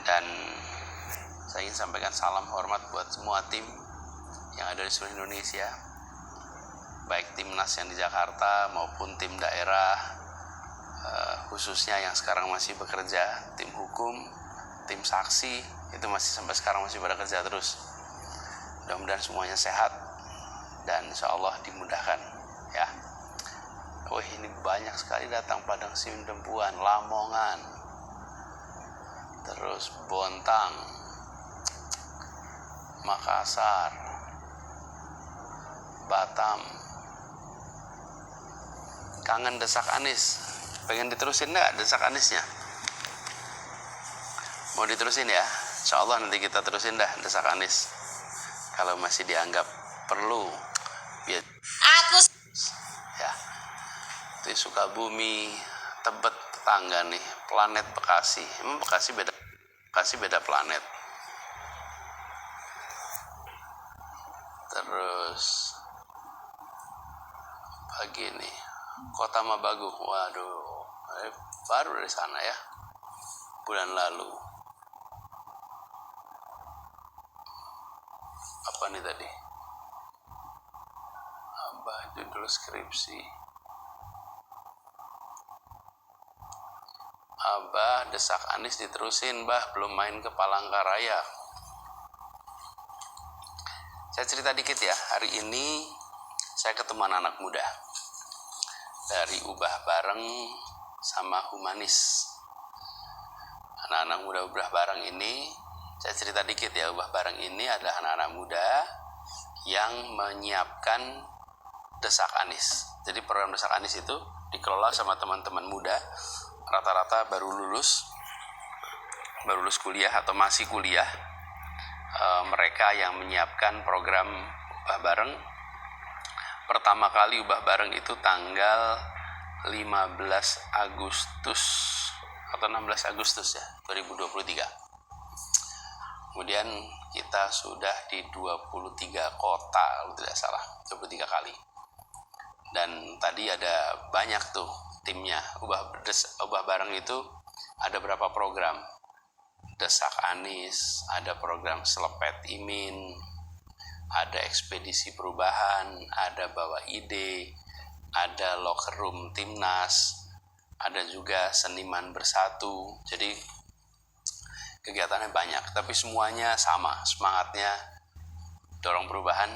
Dan saya ingin sampaikan salam hormat buat semua tim yang ada di seluruh Indonesia, baik timnas yang di Jakarta maupun tim daerah, khususnya yang sekarang masih bekerja, tim hukum, tim saksi, itu masih sampai sekarang masih pada kerja terus. Mudah-mudahan semuanya sehat dan insya Allah dimudahkan ya. Ini banyak sekali datang Padang Sidempuan, Lamongan, terus Bontang, Makassar, Batam. Kangen desak Anies, pengen diterusin nggak desak Aniesnya? Mau diterusin ya? Insya Allah nanti kita terusin dah desak Anies kalau masih dianggap perlu. Aku ya, di Sukabumi, Tebet tetangga nih, planet Bekasi. Emang Bekasi beda planet. Terus pagi nih, Kota Mabagu. Waduh, baru dari sana ya, bulan lalu. Apa nih tadi? Abah judul skripsi. Abah desak Anies diterusin, Bah, belum main ke Palangkaraya. Saya cerita dikit ya, hari ini saya ketemu anak muda dari Ubah Bareng sama Humanis. Anak-anak muda Ubah Bareng ini, saya cerita dikit ya, Ubah Bareng ini adalah anak-anak muda yang menyiapkan desak Anies. Jadi program desak Anies itu dikelola sama teman-teman muda, rata-rata baru lulus kuliah atau masih kuliah. Mereka yang menyiapkan program Ubah Bareng. Pertama kali Ubah Bareng itu tanggal 15 Agustus atau 16 Agustus ya, 2023. Kemudian kita sudah di 23 kota, kalau tidak salah, 23 kali. Dan tadi ada banyak tuh timnya. Ubah Bareng itu ada berapa program? Desak Anies, ada program Selepet Imin, ada ekspedisi perubahan, ada bawa ide, ada locker room timnas, ada juga seniman bersatu. Jadi kegiatannya banyak, tapi semuanya sama, semangatnya dorong perubahan,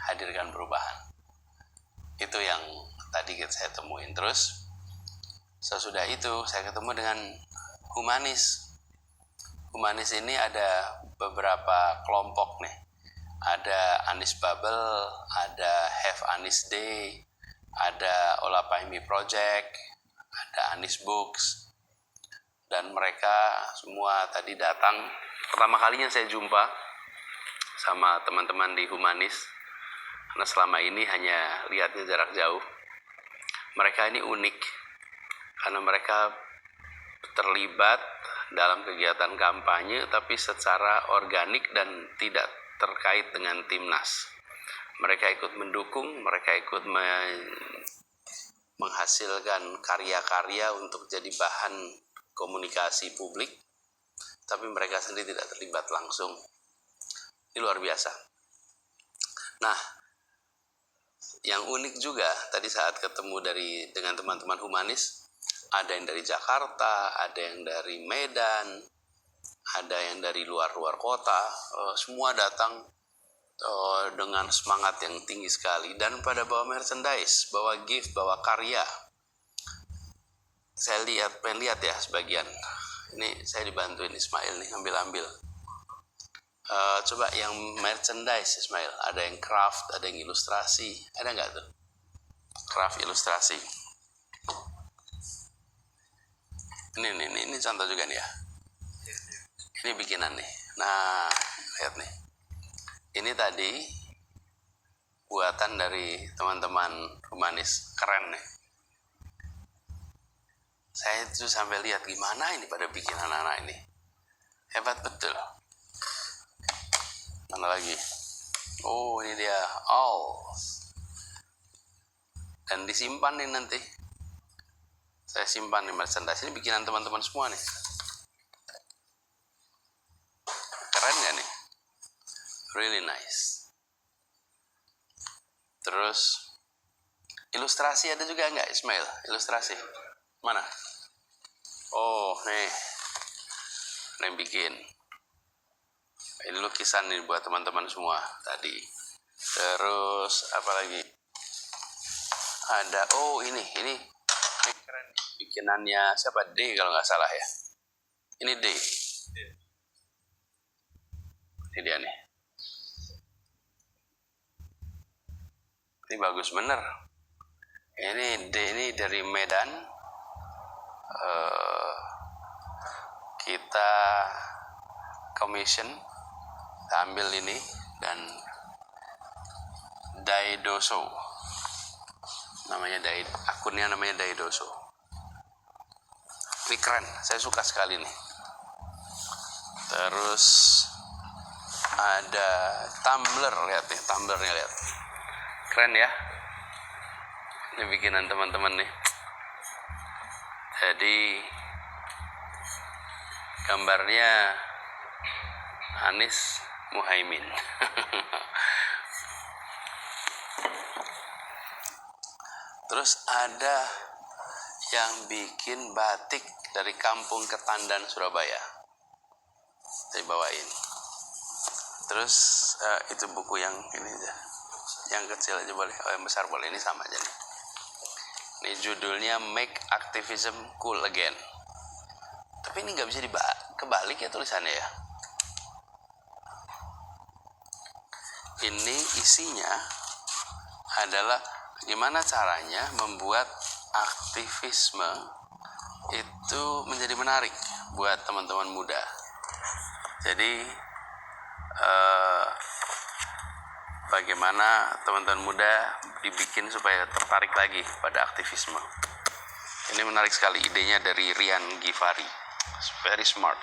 hadirkan perubahan. Itu yang tadi saya temuin. Terus sesudah itu saya ketemu dengan Humanis. Humanis ini ada beberapa kelompok nih. Ada Anies Bubble, ada Have Anies Day, ada Olapaimi Project, ada Anies Books. Dan mereka semua tadi datang. Pertama kalinya saya jumpa sama teman-teman di Humanis, karena selama ini hanya lihatnya jarak jauh. Mereka ini unik karena mereka terlibat dalam kegiatan kampanye tapi secara organik dan tidak terkait dengan timnas. Mereka ikut mendukung, mereka ikut menghasilkan karya-karya untuk jadi bahan komunikasi publik, tapi mereka sendiri tidak terlibat langsung. Ini luar biasa. Nah, yang unik juga tadi saat ketemu dengan teman-teman Humanis, ada yang dari Jakarta, ada yang dari Medan, ada yang dari luar kota. Semua datang dengan semangat yang tinggi sekali dan pada bawa merchandise, bawa gift, bawa karya. Saya pengen lihat ya sebagian. Ini saya dibantuin Ismail nih, ambil. Coba yang merchandise Ismail, ada yang craft, ada yang ilustrasi, ada nggak tuh? Craft ilustrasi. Ini contoh juga nih ya. Ini bikinan nih. Nah, lihat nih. Ini tadi buatan dari teman-teman Humanis, keren nih. Saya itu sampai lihat gimana ini pada bikin anak-anak ini. Hebat betul. Mana lagi? Oh, ini dia. Dan disimpan nih nanti. Saya simpan nih merchandise. Ini bikinan teman-teman semua nih. Keren gak nih? Really nice. Terus ilustrasi ada juga nggak, Ismail? Ilustrasi mana? Oh, nih yang bikin. Ini lukisan nih buat teman-teman semua tadi. Terus apa lagi? Ada, oh ini keren. Bikinannya siapa? D kalau nggak salah ya. Ini D. Ini dia nih. Ini bagus bener. Ini D ini dari Medan. Kita commission, kita ambil ini, dan Daidoso namanya, akunnya namanya Daidoso. Ini keren, saya suka sekali nih. Terus ada tumbler, lihat nih, tumblernya lihat, keren ya. Ini bikinan teman-teman nih. Jadi gambarnya Anies Muhaimin. Terus ada yang bikin batik dari Kampung Ketandan, Surabaya. Saya bawain. Terus itu buku yang ini aja, yang kecil aja boleh, yang besar boleh, ini sama aja nih. Ini judulnya Make Activism Cool Again. Tapi ini nggak bisa kebalik ya tulisannya ya. Ini isinya adalah gimana caranya membuat aktivisme itu menjadi menarik buat teman-teman muda. Jadi bagaimana teman-teman muda dibikin supaya tertarik lagi pada aktivisme. Ini menarik sekali, idenya dari Rian Givari. It's very smart.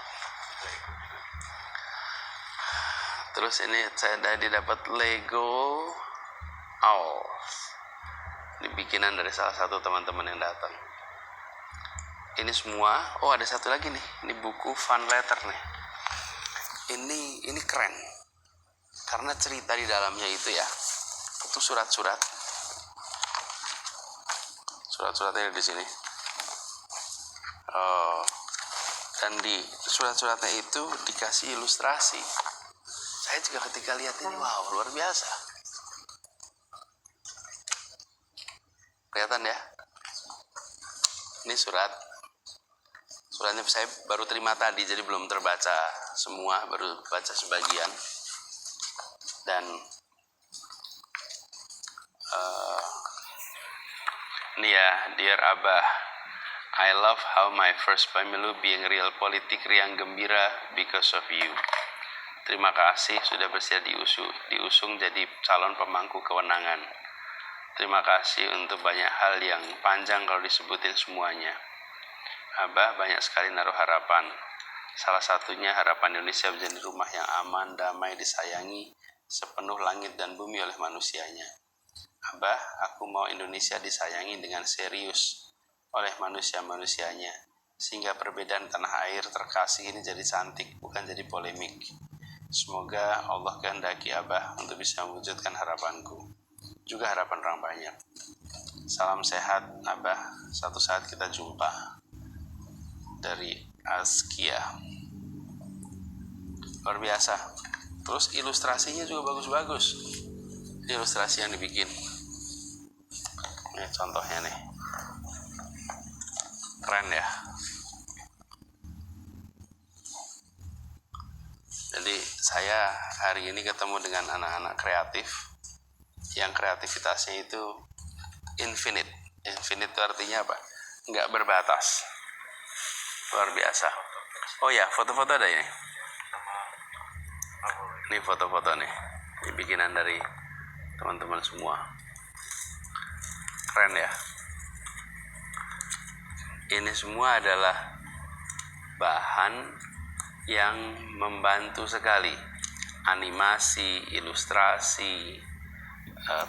Terus ini saya tadi dapat Lego Owls. Ini bikinan dari salah satu teman-teman yang datang. Ini semua, oh ada satu lagi nih, ini buku fun letter nih. Ini keren. Karena cerita di dalamnya itu ya, itu surat-surat. Surat-suratnya di sini. Dan di surat-suratnya itu dikasih ilustrasi. Saya juga ketika lihat ini, wow, luar biasa. Kelihatan ya? Ini suratnya saya baru terima tadi, jadi belum terbaca semua, baru baca sebagian. Dan ini ya, Dear Abah, I love how my first pemilu being real politik riang gembira because of you. Terima kasih sudah bersedia diusung jadi calon pemangku kewenangan. Terima kasih untuk banyak hal yang panjang kalau disebutin semuanya. Abah banyak sekali naruh harapan. Salah satunya harapan Indonesia menjadi rumah yang aman, damai, disayangi, sepenuh langit dan bumi oleh manusianya. Abah, aku mau Indonesia disayangi dengan serius oleh manusia-manusianya, sehingga perbedaan tanah air terkasih ini jadi cantik, bukan jadi polemik. Semoga Allah kehendaki Abah untuk bisa mewujudkan harapanku, juga harapan orang banyak. Salam sehat Abah, satu saat kita jumpa. Dari Askia. Luar biasa. Terus ilustrasinya juga bagus-bagus. Ilustrasi yang dibikin. Ini contohnya nih. Keren ya. Jadi saya hari ini ketemu dengan anak-anak kreatif yang kreativitasnya itu infinite. Infinite itu artinya apa? Nggak berbatas. Luar biasa. Oh ya, foto-foto ada ini. Ini foto-foto nih. Ini bikinan dari teman-teman semua. Keren ya. Ini semua adalah bahan yang membantu sekali. Animasi, ilustrasi,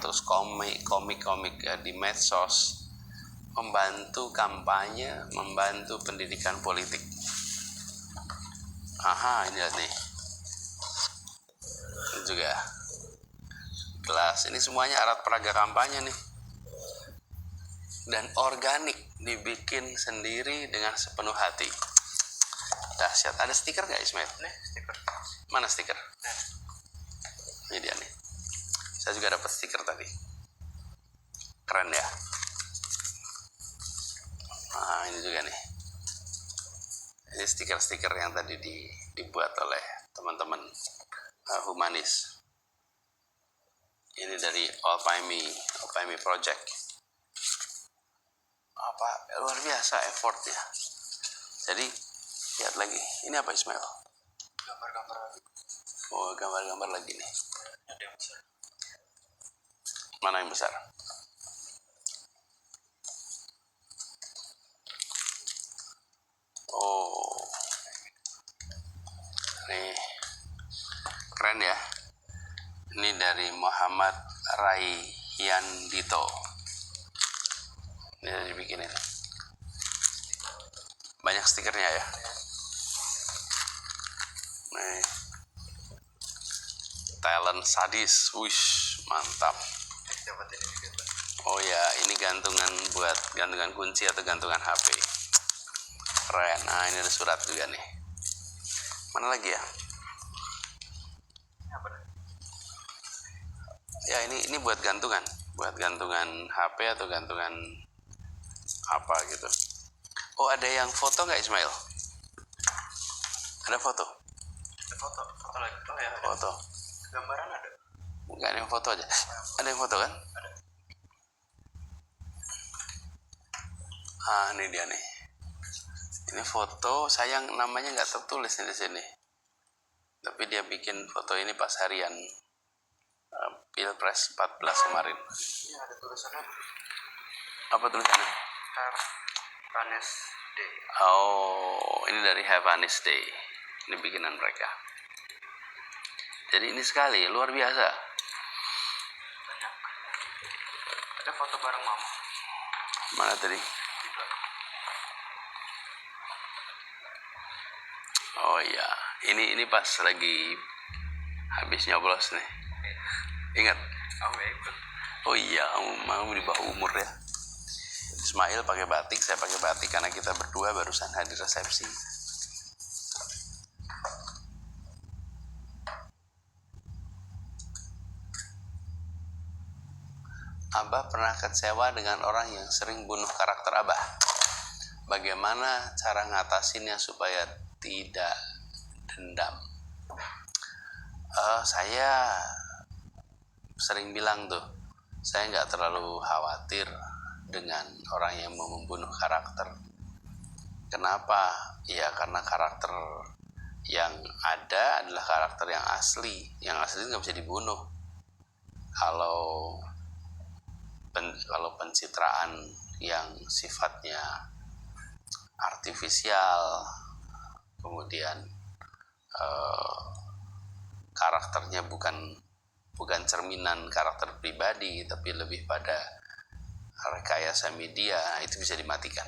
terus komik di medsos, membantu kampanye, membantu pendidikan politik. Aha, ini lihat nih. juga. Gelas, ini semuanya alat peraga kampanye nih. Dan organik, dibikin sendiri dengan sepenuh hati. Dahsyat. Ada stiker nggak Ismail? Nih, stiker. Mana stiker? Ini dia nih. Saya juga dapat stiker tadi. Keren ya. Nah, ini juga nih. Ini stiker-stiker yang tadi dibuat oleh teman-teman humanis. Ini dari Alpimi Project. Apa luar biasa effortnya. Jadi lihat lagi. Ini apa Ismail? Gambar-gambar lagi. Oh, gambar-gambar lagi nih. Ada yang besar. Mana yang besar? Oh, nih keren ya. Ini dari Muhammad Raihyandito. Ini dibikinin. Banyak stikernya ya. Nih. Talent sadis. Wish, mantap. Dapat ini juga. Oh ya, ini gantungan buat gantungan kunci atau gantungan HP. Keren. Nah, ini ada surat juga nih. Mana lagi ya? Apa nih? Ya, ini buat gantungan HP atau gantungan apa gitu. Oh, ada yang foto nggak Ismail? Ada foto? Ada foto lagi. Oh ya, ada. Foto. Gambaran ada. Bukan yang foto aja. Ada yang foto kan? Ada. Ah, ini dia nih. Ini foto, sayang namanya nggak tertulis di sini. Tapi dia bikin foto ini pas harian Pilpres 14 kemarin. Ini ada tulisannya. Apa tulisannya? Have a nice day. Oh, ini dari Have a Nice Day. Ini bikinan mereka. Jadi ini sekali, luar biasa. Banyak. Ada foto bareng mama. Mana tadi? Juga. Oh iya, ini pas lagi habis nyoblos nih. Ingat? Kamu ya ikut. Oh iya, mau di bawah umur ya. Ismail pakai batik, saya pakai batik karena kita berdua barusan hadir resepsi. Abah pernah kecewa dengan orang yang sering bunuh karakter Abah. Bagaimana cara ngatasinnya supaya tidak dendam? Saya sering bilang tuh, saya nggak terlalu khawatir dengan orang yang mau membunuh karakter. Kenapa? Ya karena karakter yang ada adalah karakter yang asli. Yang asli nggak bisa dibunuh. Kalau pencitraan yang sifatnya artifisial, kemudian karakternya bukan cerminan karakter pribadi, tapi lebih pada rekayasa media, itu bisa dimatikan.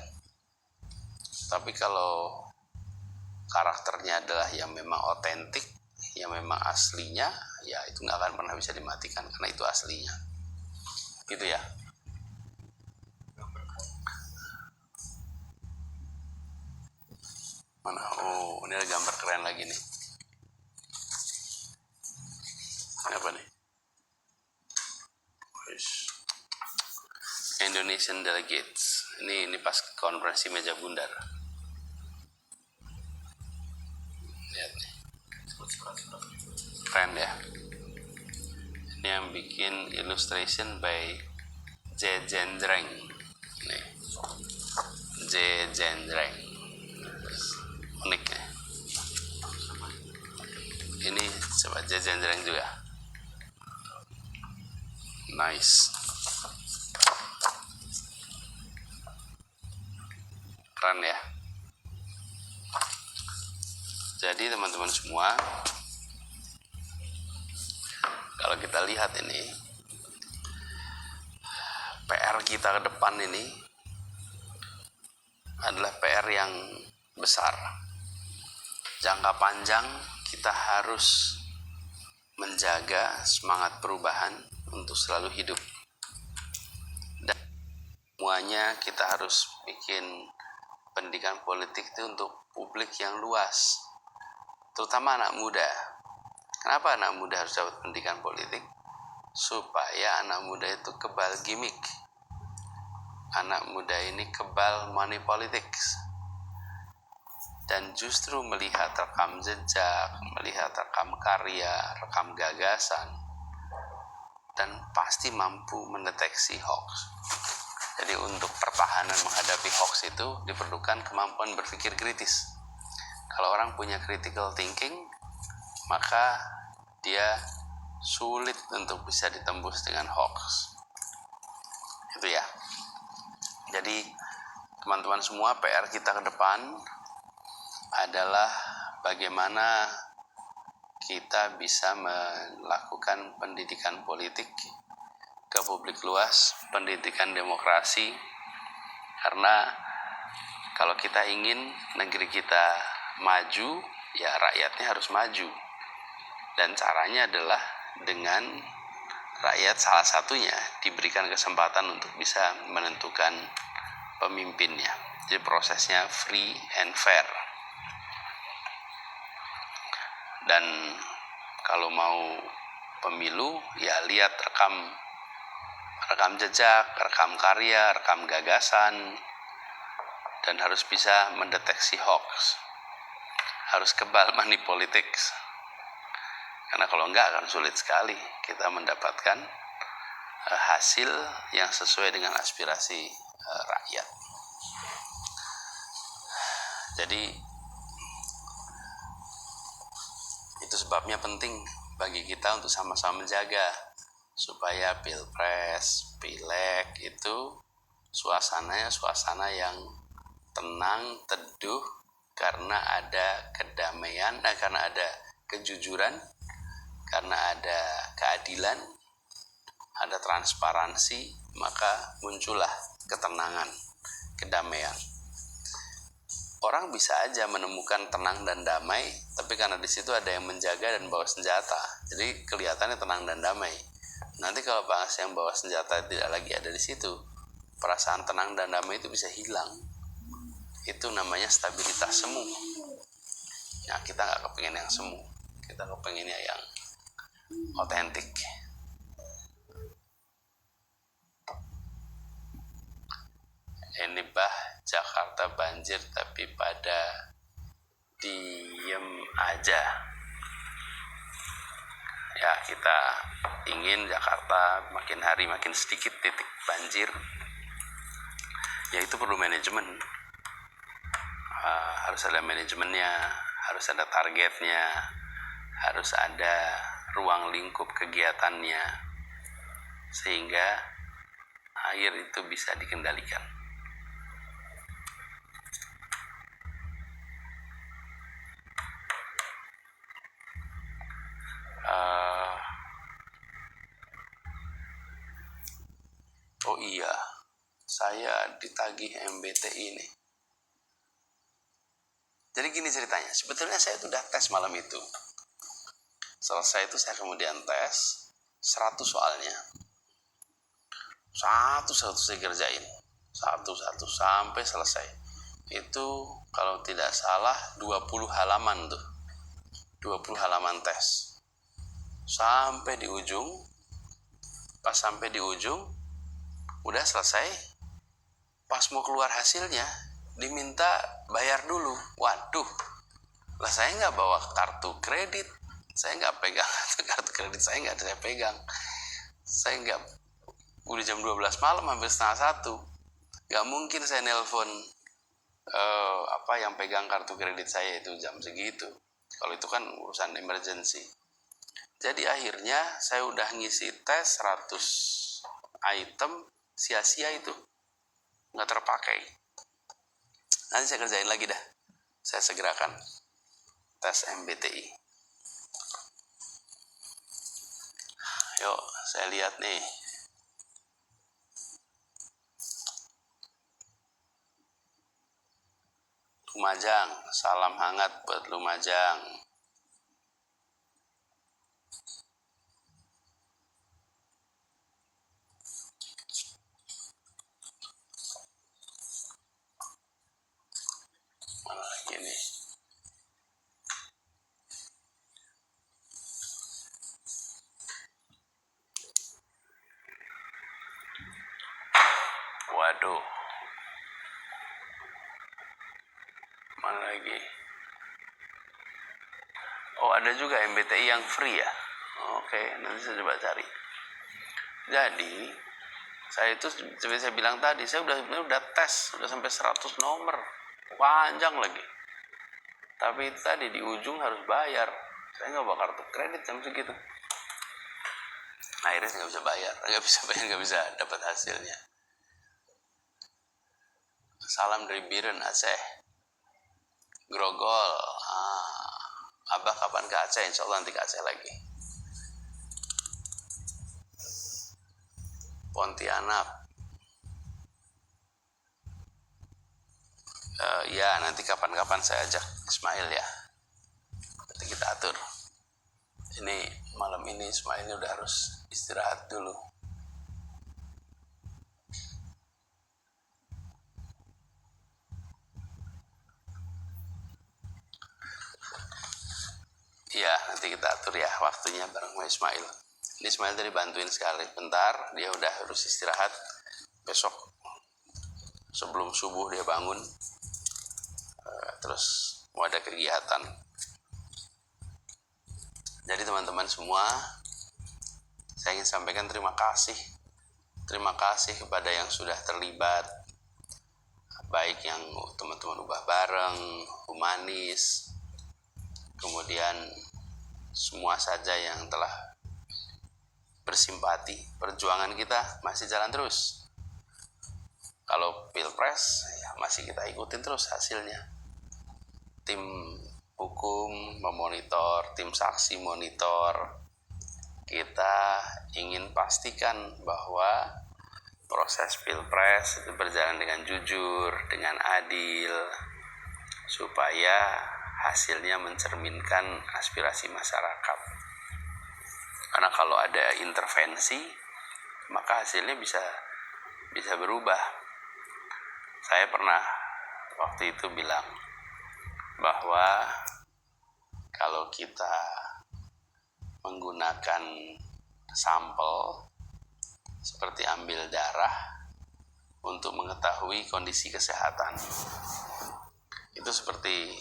Tapi kalau karakternya adalah yang memang otentik, yang memang aslinya, ya itu nggak akan pernah bisa dimatikan karena itu aslinya. Gitu ya. Mana? Oh, ini ada gambar keren lagi nih. Ini apa nih? Indonesian Delegates. Ini pas konferensi meja bundar. Lihat nih. Keren ya. Ini yang bikin illustration by J. Jendreng. Nih. J. Jendreng. Unik ya. Ini coba J. Jendreng juga. Nice. Keren ya. Jadi teman-teman semua, kalau kita lihat ini, PR kita ke depan ini adalah PR yang besar. Jangka panjang kita harus menjaga semangat perubahan untuk selalu hidup. Dan semuanya kita harus bikin pendidikan politik itu untuk publik yang luas, terutama anak muda. Kenapa anak muda harus dapat pendidikan politik? Supaya anak muda itu kebal gimmick. Anak muda ini kebal money politics. Dan justru melihat rekam jejak, melihat rekam karya, rekam gagasan, dan pasti mampu mendeteksi hoax. Jadi untuk pertahanan menghadapi hoax itu diperlukan kemampuan berpikir kritis. Kalau orang punya critical thinking, maka dia sulit untuk bisa ditembus dengan hoax. Itu ya. Jadi teman-teman semua, PR kita ke depan adalah bagaimana kita bisa melakukan pendidikan politik ke publik luas, pendidikan demokrasi. Karena kalau kita ingin negeri kita maju, ya rakyatnya harus maju. Dan caranya adalah dengan rakyat salah satunya diberikan kesempatan untuk bisa menentukan pemimpinnya. Jadi prosesnya free and fair. Dan kalau mau pemilu, ya lihat rekam jejak, rekam karya, rekam gagasan, dan harus bisa mendeteksi hoax. Harus kebal money politics. Karena kalau enggak akan sulit sekali kita mendapatkan hasil yang sesuai dengan aspirasi rakyat. Jadi itu sebabnya penting bagi kita untuk sama-sama menjaga supaya pilpres, pileg itu suasananya suasana yang tenang, teduh, karena ada kedamaian, karena ada kejujuran, karena ada keadilan, ada transparansi, maka muncullah ketenangan, kedamaian. Orang bisa aja menemukan tenang dan damai, tapi karena di situ ada yang menjaga dan bawa senjata, jadi kelihatannya tenang dan damai. Nanti kalau bangsa yang bawa senjata tidak lagi ada di situ, perasaan tenang dan damai itu bisa hilang. Itu namanya stabilitas semu. Nah, kita nggak kepengen yang semu, kita kepengennya yang otentik. Ini Jakarta banjir tapi pada diem aja. Ya, kita ingin Jakarta makin hari makin sedikit titik banjir. Ya itu perlu manajemen. Harus ada manajemennya, harus ada targetnya, harus ada ruang lingkup kegiatannya, sehingga air itu bisa dikendalikan. Oh iya, saya ditagih MBTI nih. Jadi gini ceritanya, sebetulnya saya udah tes malam itu. Selesai itu saya kemudian tes 100 soalnya. Satu-satu saya kerjain. Satu-satu sampai selesai. Itu kalau tidak salah 20 halaman tuh. 20 halaman tes. Sampai di ujung, pas sampai di ujung, udah selesai. Pas mau keluar hasilnya, diminta bayar dulu. Waduh, lah saya nggak bawa kartu kredit, saya nggak pegang kartu kredit, saya nggak ada saya pegang. Saya nggak, udah jam 12 malam, hampir setengah 1, nggak mungkin saya nelpon yang pegang kartu kredit saya itu jam segitu. Kalau itu kan urusan emergency. Jadi akhirnya saya udah ngisi tes 100 item, sia-sia itu, nggak terpakai. Nanti saya kerjain lagi dah, saya segerakan tes MBTI. Yuk, saya lihat nih. Lumajang, salam hangat buat Lumajang. ada juga MBTI yang free ya. Oke, nanti saya coba cari. Jadi saya itu seperti saya bilang tadi, saya udah tes, udah sampai 100 nomor, panjang lagi. Tapi itu tadi di ujung harus bayar. Saya nggak bawa kartu kredit jam segitu. Akhirnya saya nggak bisa bayar, nggak bisa dapat hasilnya. Salam dari Biren Aceh, Grogol. Abah kapan ke Aceh? Insya Allah nanti ke Aceh lagi. Pontianak. Ya nanti kapan-kapan saya ajak Ismail ya. Nanti kita atur. Ini malam ini Ismail udah harus istirahat dulu. Iya, nanti kita atur ya waktunya bareng sama Ismail. Ini Ismail tadi bantuin sekali. Bentar, dia udah harus istirahat. Besok sebelum subuh dia bangun. Terus mau ada kegiatan. Jadi teman-teman semua, saya ingin sampaikan terima kasih. Terima kasih kepada yang sudah terlibat. Baik yang teman-teman ubah bareng, humanis, kemudian semua saja yang telah bersimpati. Perjuangan kita masih jalan terus. Kalau pilpres ya masih kita ikutin terus hasilnya. Tim hukum memonitor, tim saksi monitor. Kita ingin pastikan bahwa proses pilpres itu berjalan dengan jujur, dengan adil, supaya hasilnya mencerminkan aspirasi masyarakat. Karena kalau ada intervensi, maka hasilnya bisa berubah. Saya pernah waktu itu bilang bahwa kalau kita menggunakan sampel seperti ambil darah untuk mengetahui kondisi kesehatan, itu seperti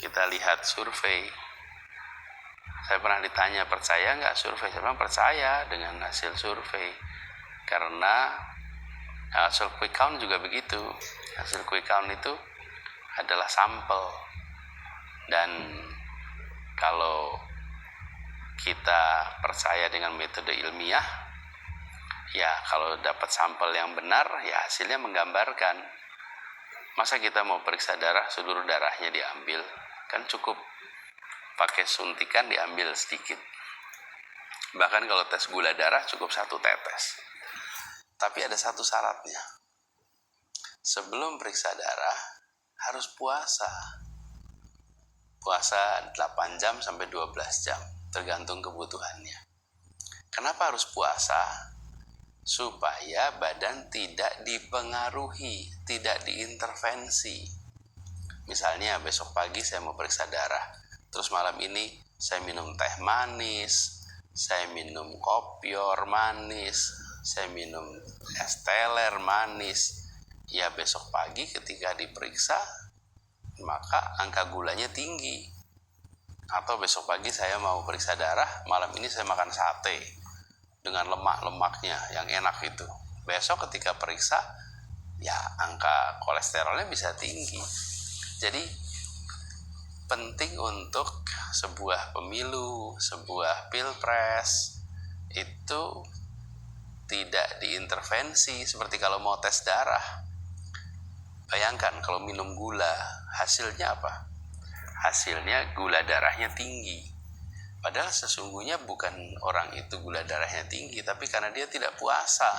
kita lihat survei. Saya pernah ditanya, percaya nggak survei? Saya bilang percaya dengan hasil survei. Karena hasil quick count juga begitu. Hasil quick count itu adalah sampel. Dan kalau kita percaya dengan metode ilmiah, ya kalau dapat sampel yang benar, ya hasilnya menggambarkan. Masa kita mau periksa darah, seluruh darahnya diambil? Kan cukup pakai suntikan diambil sedikit. Bahkan kalau tes gula darah cukup 1 tetes. Tapi ada satu syaratnya. Sebelum periksa darah harus puasa. Puasa 8 jam sampai 12 jam, tergantung kebutuhannya. Kenapa harus puasa? Supaya badan tidak dipengaruhi, tidak diintervensi. Misalnya besok pagi saya mau periksa darah, terus malam ini saya minum teh manis, saya minum kopior manis, saya minum es teler manis. Ya besok pagi ketika diperiksa, maka angka gulanya tinggi. Atau besok pagi saya mau periksa darah, malam ini saya makan sate dengan lemak-lemaknya yang enak itu. Besok ketika periksa, ya angka kolesterolnya bisa tinggi. Jadi penting untuk sebuah pemilu, sebuah pilpres itu tidak diintervensi. Seperti kalau mau tes darah, bayangkan kalau minum gula, hasilnya apa? Hasilnya gula darahnya tinggi. Padahal sesungguhnya bukan orang itu gula darahnya tinggi, tapi karena dia tidak puasa.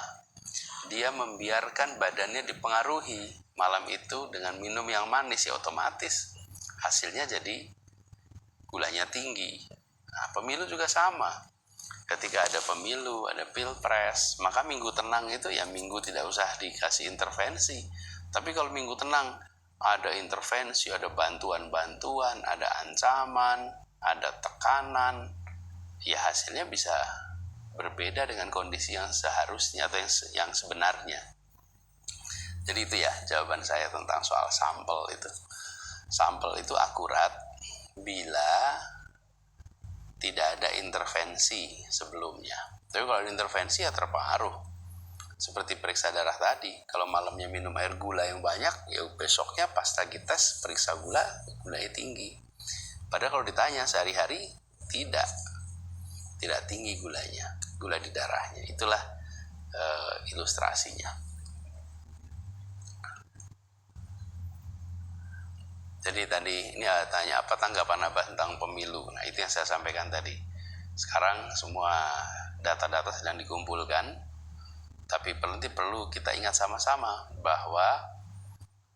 Dia membiarkan badannya dipengaruhi malam itu dengan minum yang manis, ya otomatis hasilnya jadi gulanya tinggi. Nah, pemilu juga sama. Ketika ada pemilu, ada pilpres, maka minggu tenang itu ya minggu tidak usah dikasih intervensi. Tapi kalau minggu tenang, ada intervensi, ada bantuan-bantuan, ada ancaman, ada tekanan, ya hasilnya bisa berbeda dengan kondisi yang seharusnya atau yang sebenarnya. Jadi itu ya jawaban saya tentang soal sampel itu. Sampel itu akurat bila diintervensi sebelumnya. Tapi kalau diintervensi ya terpengaruh. Seperti periksa darah tadi, kalau malamnya minum air gula yang banyak, ya besoknya pas lagi tes periksa gulanya tinggi. Padahal kalau ditanya sehari-hari tidak tinggi gula di darahnya. Itulah ilustrasinya. Jadi tadi ini tanya apa tanggapan Abah tentang pemilu. Nah itu yang saya sampaikan tadi. Sekarang semua data-data sedang dikumpulkan. Tapi perlu kita ingat sama-sama bahwa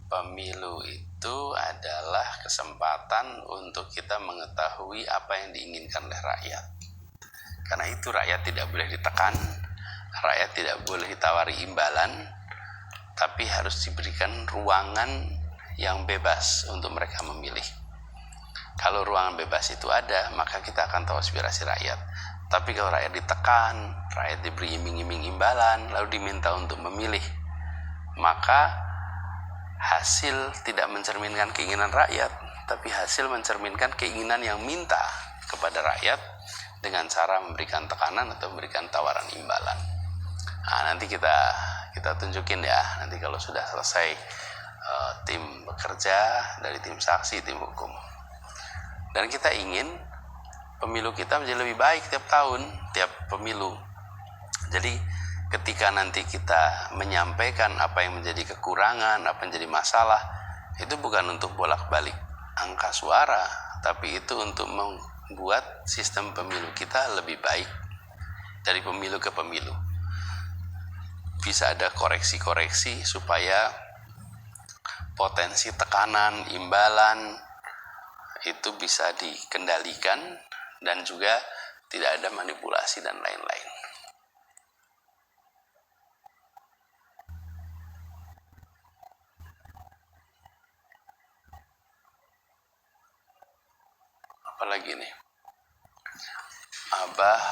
pemilu itu adalah kesempatan untuk kita mengetahui apa yang diinginkan oleh rakyat. Karena itu rakyat tidak boleh ditekan, rakyat tidak boleh ditawari imbalan, tapi harus diberikan ruangan yang bebas untuk mereka memilih. Kalau ruangan bebas itu ada, maka kita akan tahu aspirasi rakyat. Tapi kalau rakyat ditekan, rakyat diberi iming-iming imbalan, lalu diminta untuk memilih, maka hasil tidak mencerminkan keinginan rakyat, tapi hasil mencerminkan keinginan yang minta kepada rakyat dengan cara memberikan tekanan atau memberikan tawaran imbalan. Nah, nanti kita tunjukin ya, nanti kalau sudah selesai tim bekerja dari tim saksi, tim hukum. Dan kita ingin pemilu kita menjadi lebih baik tiap tahun, tiap pemilu. Jadi ketika nanti kita menyampaikan apa yang menjadi kekurangan, apa yang menjadi masalah, itu bukan untuk bolak-balik angka suara, tapi itu untuk membuat sistem pemilu kita lebih baik dari pemilu ke pemilu. Bisa ada koreksi-koreksi supaya potensi tekanan, imbalan itu bisa dikendalikan dan juga tidak ada manipulasi dan lain-lain. Apalagi nih? Abah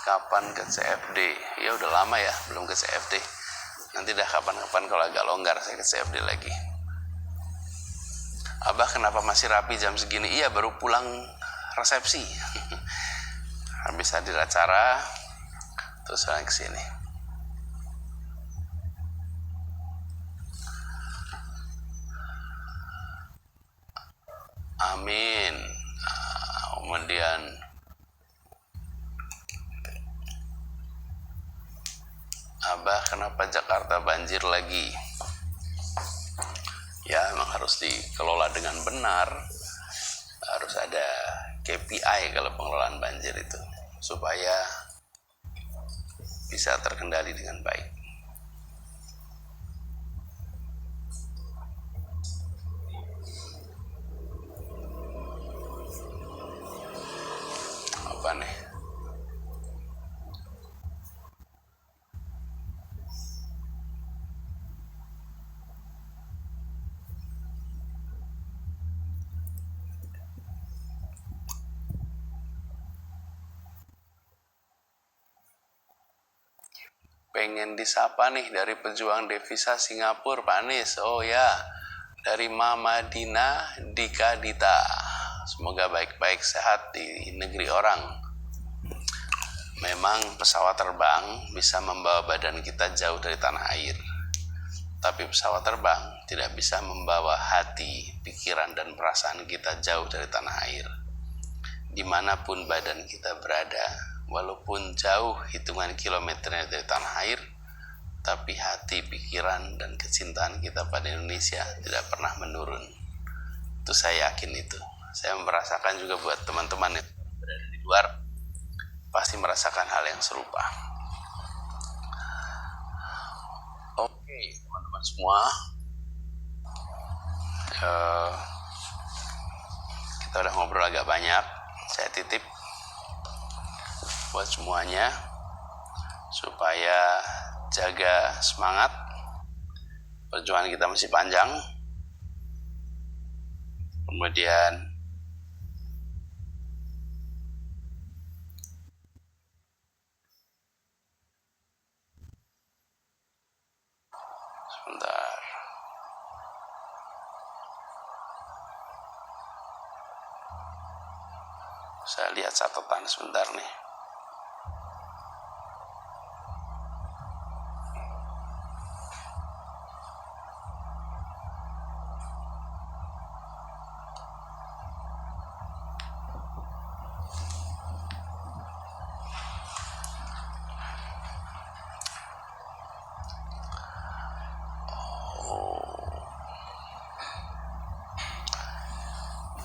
kapan ke CFD? Ya udah lama ya belum ke CFD. Nanti dah kapan-kapan kalau agak longgar saya ke CFD lagi. Abah kenapa masih rapi jam segini? Iya baru pulang resepsi. Habis hadir acara terus saya ke sini. Amin. Kemudian Abah kenapa Jakarta banjir lagi? Ya memang harus dikelola dengan benar. Harus ada KPI kalau pengelolaan banjir itu supaya bisa terkendali dengan baik. Apa nih? Pengen disapa nih dari pejuang devisa Singapura, Pak Anies. Oh ya, dari Mama Dina Dika Dita. Semoga baik-baik sehat di negeri orang. Memang pesawat terbang bisa membawa badan kita jauh dari tanah air. Tapi pesawat terbang tidak bisa membawa hati, pikiran, dan perasaan kita jauh dari tanah air. Dimanapun badan kita berada, walaupun jauh hitungan kilometernya dari tanah air, tapi hati, pikiran, dan kecintaan kita pada Indonesia tidak pernah menurun. Itu saya yakin itu. Saya merasakan juga buat teman-teman yang berada di luar, pasti merasakan hal yang serupa. Oke, teman-teman semua. Kita udah ngobrol agak banyak. Saya titip buat semuanya supaya jaga semangat, perjuangan kita masih panjang. Kemudian sebentar, saya lihat catatan sebentar nih.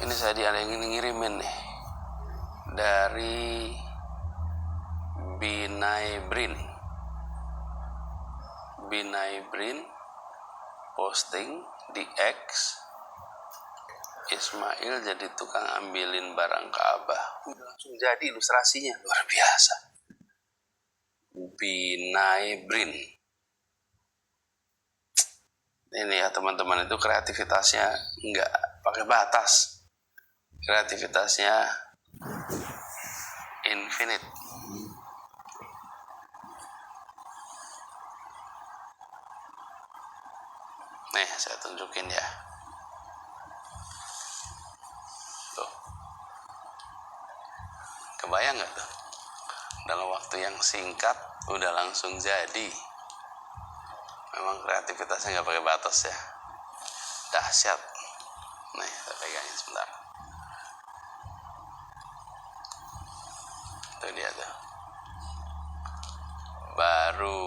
Ini saya ada yang ngirimin nih dari Binay Brin posting di X, Ismail jadi tukang ambilin barang Ka'bah. Udah langsung jadi ilustrasinya, luar biasa. Binay Brin. Ini ya teman-teman, itu kreativitasnya nggak pakai batas. Kreativitasnya infinite. Nih, saya tunjukin ya. Tuh. Kebayang nggak tuh? Dalam waktu yang singkat udah langsung jadi. Memang kreativitasnya nggak pakai batas ya. Dahsyat. Nih, saya pegangin sebentar. Itu dia tuh. Baru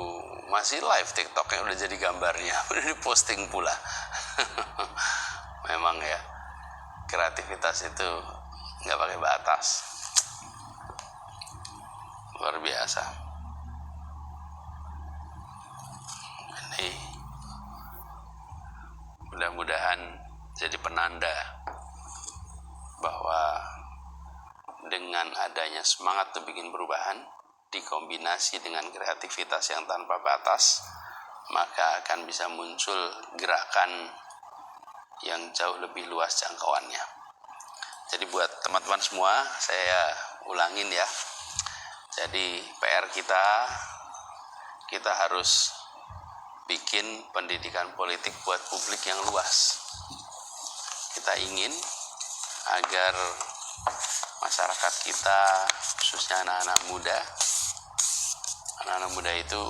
masih live TikToknya udah jadi gambarnya, udah diposting pula. Memang ya, kreativitas itu nggak pakai batas, luar biasa. Ini mudah-mudahan jadi penanda bahwa dengan adanya semangat untuk bikin perubahan dikombinasi dengan kreativitas yang tanpa batas, maka akan bisa muncul gerakan yang jauh lebih luas jangkauannya. Jadi buat teman-teman semua, saya ulangin ya. Jadi PR kita harus bikin pendidikan politik buat publik yang luas. Kita ingin agar masyarakat kita, khususnya anak-anak muda itu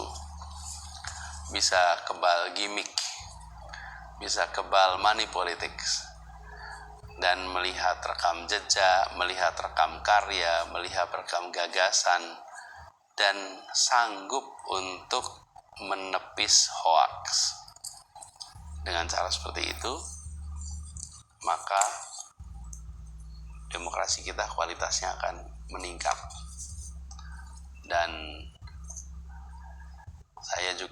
bisa kebal gimmick, bisa kebal money politics, dan melihat rekam jejak, melihat rekam karya, melihat rekam gagasan, dan sanggup untuk menepis hoaks. Dengan cara seperti itu, maka demokrasi kita kualitasnya akan meningkat. Dan saya juga